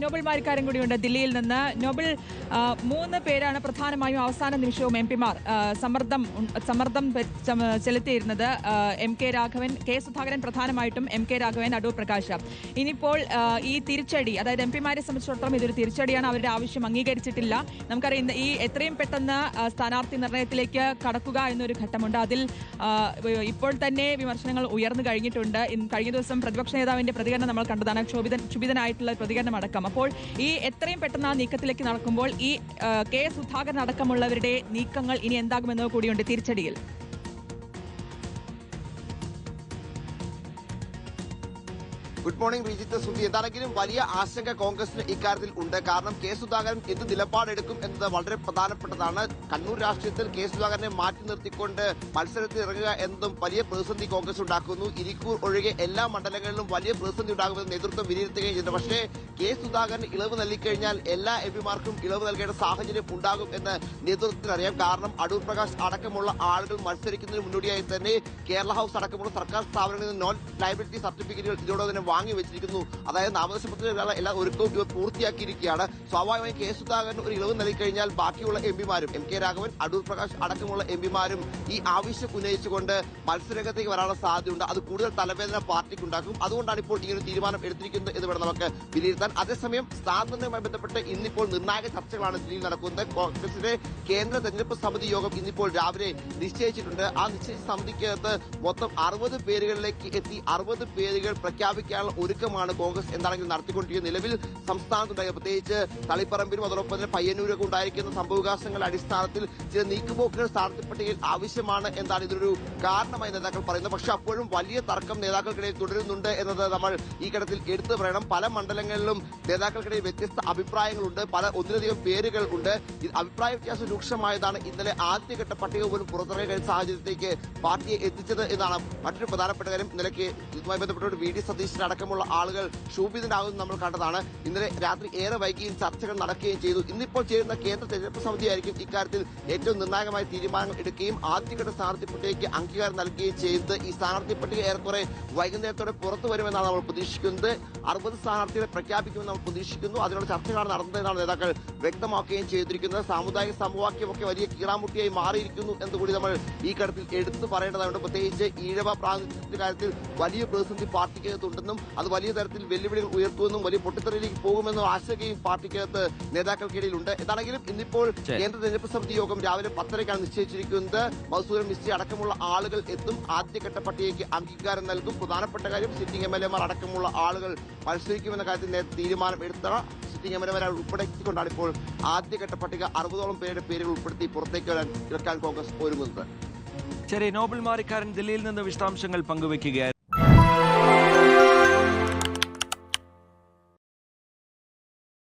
Nobel Marikkaran കൂടിയുണ്ട് ദില്ലിയിൽ നിന്ന്. നോബൽ, 3 പേരാണ് പ്രധാനമായും അവസാന നിമിഷവും എംപിമാർ സമ്മർദ്ദം ചെലുത്തിയിരുന്നത്. M K Raghavan, K Sudhakaran പ്രധാനമായിട്ടും, എം കെ രാഘവൻ, അടൂർ പ്രകാശ്. ഇനിയിപ്പോൾ ഈ തിരിച്ചടി, അതായത് എംപിമാരെ സംബന്ധിച്ചിടത്തോളം ഇതൊരു തിരിച്ചടിയാണ്. അവരുടെ ആവശ്യം അംഗീകരിച്ചിട്ടില്ല. നമുക്കറിയാം ഈ എത്രയും പെട്ടെന്ന് സ്ഥാനാർത്ഥി നിർണയത്തിലേക്ക് കടക്കുക എന്നൊരു ഘട്ടമുണ്ട്. അതിൽ ഇപ്പോൾ തന്നെ വിമർശനങ്ങൾ ഉയർന്നു കഴിഞ്ഞിട്ടുണ്ട്. കഴിഞ്ഞ ദിവസം പ്രതിപക്ഷ നേതാവിന്റെ പ്രതികരണം നമ്മൾ കണ്ടതാണ്, ക്ഷുഭിതനായിട്ടുള്ള പ്രതികരണം അടക്കം. അപ്പോൾ ഈ എത്രയും പെട്ടെന്ന് ആ നീക്കത്തിലേക്ക് നടക്കുമ്പോൾ ഈ കെ സുധാകരൻ അടക്കമുള്ളവരുടെ നീക്കങ്ങൾ ഇനി എന്താകുമെന്നത് കൂടിയുണ്ട് തിരിച്ചടിയിൽ. Good morning Vijith, Sudhi. എന്താണെങ്കിലും വലിയ ആശങ്ക കോൺഗ്രസിന് ഇക്കാര്യത്തിൽ ഉണ്ട്. കാരണം കെ സുധാകരൻ എന്ത് നിലപാടെടുക്കും എന്നത് വളരെ പ്രധാനപ്പെട്ടതാണ്. കണ്ണൂർ രാഷ്ട്രീയത്തിൽ കെ സുധാകരനെ മാറ്റി നിർത്തിക്കൊണ്ട് മത്സരത്തിൽ ഇറങ്ങുക എന്നതും വലിയ പ്രതിസന്ധി കോൺഗ്രസ് ഉണ്ടാക്കുന്നു. ഇരിക്കൂർ ഒഴികെ എല്ലാ മണ്ഡലങ്ങളിലും വലിയ പ്രതിസന്ധി ഉണ്ടാകുമെന്ന് നേതൃത്വം വിലയിരുത്തുകയും ചെയ്തു. പക്ഷേ കെ സുധാകരന് ഇളവ് നൽകിക്കഴിഞ്ഞാൽ എല്ലാ എംപിമാർക്കും ഇളവ് നൽകേണ്ട സാഹചര്യം ഉണ്ടാകും എന്ന് നേതൃത്വത്തിനറിയാം. കാരണം അടൂർ പ്രകാശ് അടക്കമുള്ള ആളുകൾ മത്സരിക്കുന്നതിന് മുന്നോടിയായി തന്നെ കേരള ഹൌസ് അടക്കമുള്ള സർക്കാർ സ്ഥാപനങ്ങളിൽ നിന്ന് നോൺ ലയബിലിറ്റി സർട്ടിഫിക്കറ്റുകൾ ഇതോടെ തന്നെ വാങ്ങി വെച്ചിരിക്കുന്നു. അതായത് നാമനിർദ്ദേശപത്രത്തിലുള്ള എല്ലാ ഒരുക്കവും ഇവർ പൂർത്തിയാക്കിയിരിക്കുകയാണ്. സ്വാഭാവികമായി കെ സുധാകരന് ഒരു ഇളവ് നൽകിക്കഴിഞ്ഞാൽ ബാക്കിയുള്ള എംപിമാരും, എം കെ രാഘവൻ, അടൂർ പ്രകാശ് അടക്കമുള്ള എംപിമാരും ഈ ആവശ്യം ഉന്നയിച്ചുകൊണ്ട് മത്സരരംഗത്തേക്ക് വരാനുള്ള സാധ്യതയുണ്ട്. അത് കൂടുതൽ തലവേദന പാർട്ടിക്കുണ്ടാക്കും. അതുകൊണ്ടാണ് ഇപ്പോൾ ഈ ഒരു തീരുമാനം എടുത്തിരിക്കുന്നത് എന്ന് വേണം നമുക്ക് വിലയിരുത്താൻ. അതേസമയം സ്ഥാനാർത്ഥിയുമായി ബന്ധപ്പെട്ട് ഇന്നിപ്പോൾ നിർണായക ചർച്ചകളാണ് ദില്ലിയിൽ നടക്കുന്നത്. കോൺഗ്രസിന്റെ കേന്ദ്ര തെരഞ്ഞെടുപ്പ് സമിതി യോഗം ഇന്നിപ്പോൾ രാവിലെ നിശ്ചയിച്ചിട്ടുണ്ട്. ആ നിശ്ചയിച്ച സമിതിക്കകത്ത് മൊത്തം 60 പേരുകളിലേക്ക് എത്തി 60 പേരുകൾ പ്രഖ്യാപിക്കാനുള്ള ഒരുക്കമാണ് കോൺഗ്രസ് എന്താണെങ്കിലും നടത്തിക്കൊണ്ടിരിക്കുന്നത്. നിലവിൽ സംസ്ഥാനത്തുണ്ടായ പ്രത്യേകിച്ച് തളിപ്പറമ്പിലും അതോടൊപ്പം തന്നെ പയ്യന്നൂരൊക്കെ ഉണ്ടായിരിക്കുന്ന സംഭവവികാസങ്ങളുടെ അടിസ്ഥാനത്തിൽ ചില നീക്കുപോക്കുകൾ സ്ഥാനാർത്ഥി പട്ടികയിൽ ആവശ്യമാണ് എന്നാണ് ഇതിനൊരു കാരണമായി നേതാക്കൾ പറയുന്നത്. പക്ഷെ അപ്പോഴും വലിയ തർക്കം നേതാക്കൾക്കിടയിൽ തുടരുന്നുണ്ട് എന്നത് നമ്മൾ ഈ ഘട്ടത്തിൽ എടുത്തു പറയണം. പല മണ്ഡലങ്ങളിലും നേതാക്കൾക്കിടയിൽ വ്യത്യസ്ത അഭിപ്രായങ്ങളുണ്ട്, ഒന്നിലധികം പേരുകൾ ഉണ്ട്. അഭിപ്രായ വ്യത്യാസം രൂക്ഷമായതാണ് ഇന്നലെ ആദ്യഘട്ട പട്ടിക പോലും പുറത്തിറങ്ങിയ കഴിഞ്ഞ സാഹചര്യത്തിലേക്ക് പാർട്ടിയെ എത്തിച്ചത് എന്നാണ് മറ്റൊരു പ്രധാനപ്പെട്ട കാര്യം. ഇന്നലെ ഇതുമായി ബന്ധപ്പെട്ട വി ഡി സതീശൻ അടക്കമുള്ള ആളുകൾ ക്ഷോഭിതനാകുന്നത് നമ്മൾ കണ്ടതാണ്. ഇന്നലെ രാത്രി ഏറെ വൈകിയും ചർച്ചകൾ നടക്കുകയും ചെയ്തു. ഇന്നിപ്പോൾ ചേരുന്ന കേന്ദ്ര തെരഞ്ഞെടുപ്പ് സമിതിയായിരിക്കും ഇക്കാര്യത്തിൽ ഏറ്റവും നിർണായകമായ തീരുമാനങ്ങൾ എടുക്കുകയും ആദ്യഘട്ട സ്ഥാനാർത്ഥി പട്ടികയ്ക്ക് അംഗീകാരം നൽകുകയും ചെയ്ത് ഈ സ്ഥാനാർത്ഥി പട്ടിക ഏറെക്കുറെ വൈകുന്നേരത്തോടെ പുറത്തു വരുമെന്നാണ് നമ്മൾ പ്രതീക്ഷിക്കുന്നത്. 60 സ്ഥാനാർത്ഥികളെ പ്രഖ്യാപിക്കുമെന്ന് നമ്മൾ പ്രതീക്ഷിക്കുന്നു. അതിനുള്ള ചർച്ചകളാണ് നടന്നതെന്നാണ് നേതാക്കൾ വ്യക്തമാക്കുകയും ചെയ്തിരിക്കുന്നത്. സാമുദായിക സമവാക്യമൊക്കെ വലിയ കീറാമുട്ടിയായി മാറിയിരിക്കുന്നു എന്നുകൂടി നമ്മൾ ഈ ഘട്ടത്തിൽ എടുത്തു പറയേണ്ടതുണ്ട്. പ്രത്യേകിച്ച് ഈഴവ പ്രാതിനിധ്യത്തിന്റെ കാര്യത്തിൽ വലിയ പ്രതിസന്ധി പാർട്ടിക്കകത്തുണ്ടെന്നും അത് വലിയ തരത്തിൽ വെല്ലുവിളികൾ ഉയർത്തുമെന്നും വലിയ പൊട്ടിത്തെറിയിലേക്ക് പോകുമെന്നും ആശങ്കയും പാർട്ടിക്കകത്ത് നേതാക്കൾക്കിടയിലുണ്ട്. എന്താണെങ്കിലും ഇന്നിപ്പോൾ കേന്ദ്ര തെരഞ്ഞെടുപ്പ് സമിതി യോഗം രാവിലെ 10:30ക്കാണ് നിശ്ചയിച്ചിരിക്കുന്നത്. മധുസൂദൻ മിസ്ത്രി അടക്കമുള്ള ആളുകൾ എത്തും, ആദ്യഘട്ട പട്ടികയ്ക്ക് അംഗീകാരം നൽകും. പ്രധാനപ്പെട്ട കാര്യം സിറ്റിംഗ് എംഎൽഎമാർ അടക്കമുള്ള ആളുകൾ മത്സരിക്കുമെന്ന കാര്യത്തിൽ തീരുമാനം എടുത്ത സിറ്റിംഗ് എംഎൽഎമാരെ ഉൾപ്പെടുത്തിക്കൊണ്ടാണ് ഇപ്പോൾ ആദ്യഘട്ട പട്ടിക 60ഓളം പേരുടെ പേരുകൾ ഉൾപ്പെടുത്തി പുറത്തേക്ക് ഇറക്കാൻ കോൺഗ്രസ് ഒരുങ്ങുന്നത്. ശരി, നോബൽ മാരിക്കാരൻ ദില്ലിയിൽ നിന്ന് വിശദാംശങ്ങൾ പങ്കുവയ്ക്കുകയായിരുന്നു.